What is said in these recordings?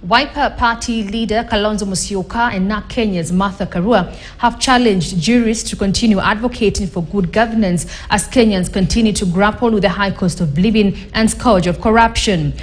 Wiper Party leader Kalonzo and NARC Kenya's Karua have challenged jurists to continue advocating for good governance as Kenyans continue to grapple with the high cost of living and scourge of corruption.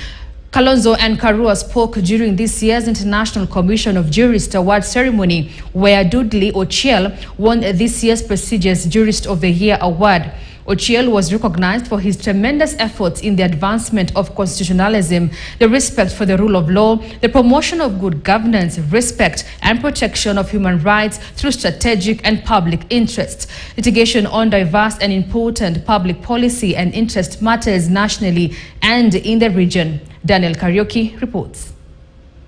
Kalonzo and Karua spoke during this year's International Commission of Jurists Award ceremony, where Dudley Ochiel won this year's prestigious Jurist of the Year award. Ochiel was recognized for his tremendous efforts in the advancement of constitutionalism, the respect for the rule of law, the promotion of good governance, respect and protection of human rights through strategic and public interests, litigation on diverse and important public policy and interest matters nationally and in the region. Daniel Karaoke reports.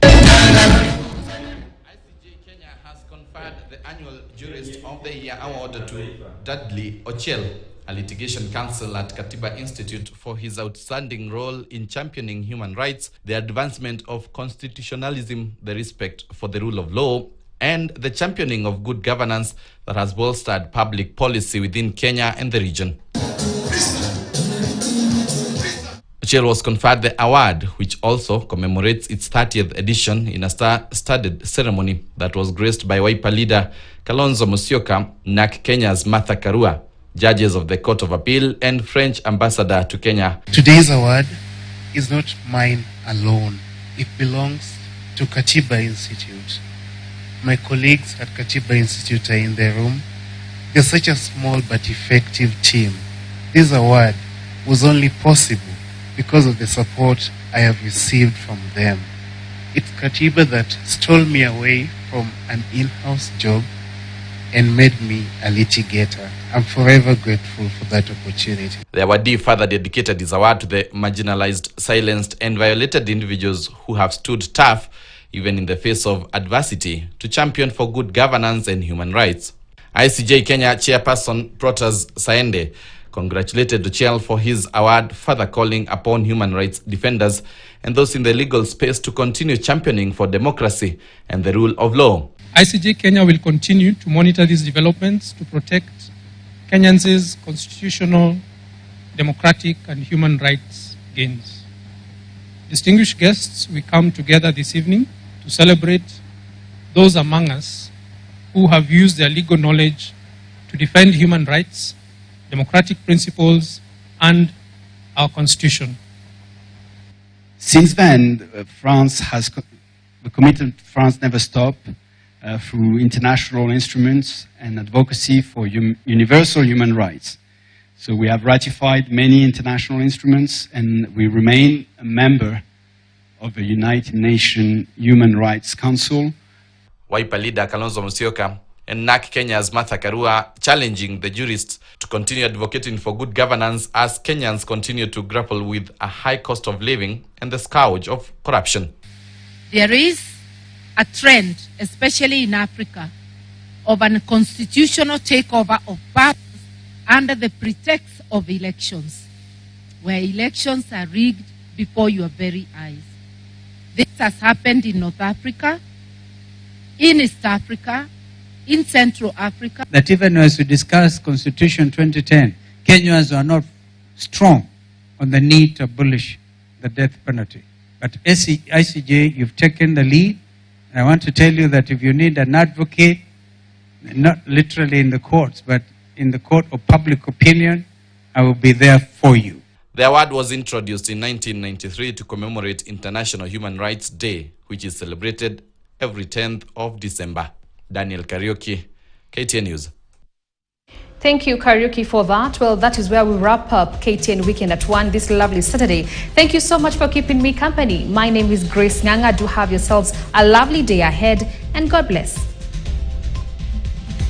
ICJ Kenya has conferred the annual Jurist of the Year award to Dudley Ochiel, a litigation counsel at Katiba Institute, for his outstanding role in championing human rights, the advancement of constitutionalism, the respect for the rule of law, and the championing of good governance that has bolstered public policy within Kenya and the region. Ochiel was conferred the award, which also commemorates its 30th edition in a star-studded ceremony that was graced by Wiper leader Kalonzo, NARC Kenya's Karua, judges of the Court of Appeal, and French ambassador to Kenya. Today's award is not mine alone. It belongs to Katiba Institute. My colleagues at Katiba Institute are in the room. They're such a small but effective team. This award was only possible because of the support I have received from them. It's Katiba that stole me away from an in-house job and made me a litigator. I'm forever grateful for that opportunity. The awardee further dedicated his award to the marginalized, silenced, and violated individuals who have stood tough, even in the face of adversity, to champion for good governance and human rights. ICJ Kenya chairperson Protas Saende congratulated Ochiel for his award, further calling upon human rights defenders and those in the legal space to continue championing for democracy and the rule of law. ICJ Kenya will continue to monitor these developments to protect Kenyans' constitutional, democratic, and human rights gains. Distinguished guests, we come together this evening to celebrate those among us who have used their legal knowledge to defend human rights, democratic principles, and our constitution. Since then, the commitment to France never stopped. Through international instruments and advocacy for universal human rights. So we have ratified many international instruments, and we remain a member of the United Nations Human Rights Council. Wiper leader Kalonzo and NARC Kenya's Karua challenging the jurists to continue advocating for good governance as Kenyans continue to grapple with a high cost of living and the scourge of corruption. There is a trend, especially in Africa, of an constitutional takeover of powers under the pretext of elections, where elections are rigged before your very eyes. This has happened in North Africa, in East Africa, in Central Africa. That even as we discuss Constitution 2010, Kenyans are not strong on the need to abolish the death penalty. But ICJ, you've taken the lead. I want to tell you that if you need an advocate, not literally in the courts, but in the court of public opinion, I will be there for you. The award was introduced in 1993 to commemorate International Human Rights Day, which is celebrated every 10th of December. Daniel Karaoke, KTN News. Thank you, Karaoke, for that. Well, that is where we wrap up KTN Weekend at 1 this lovely Saturday. Thank you so much for keeping me company. My name is Grace Nganga. Do have yourselves a lovely day ahead, and God bless.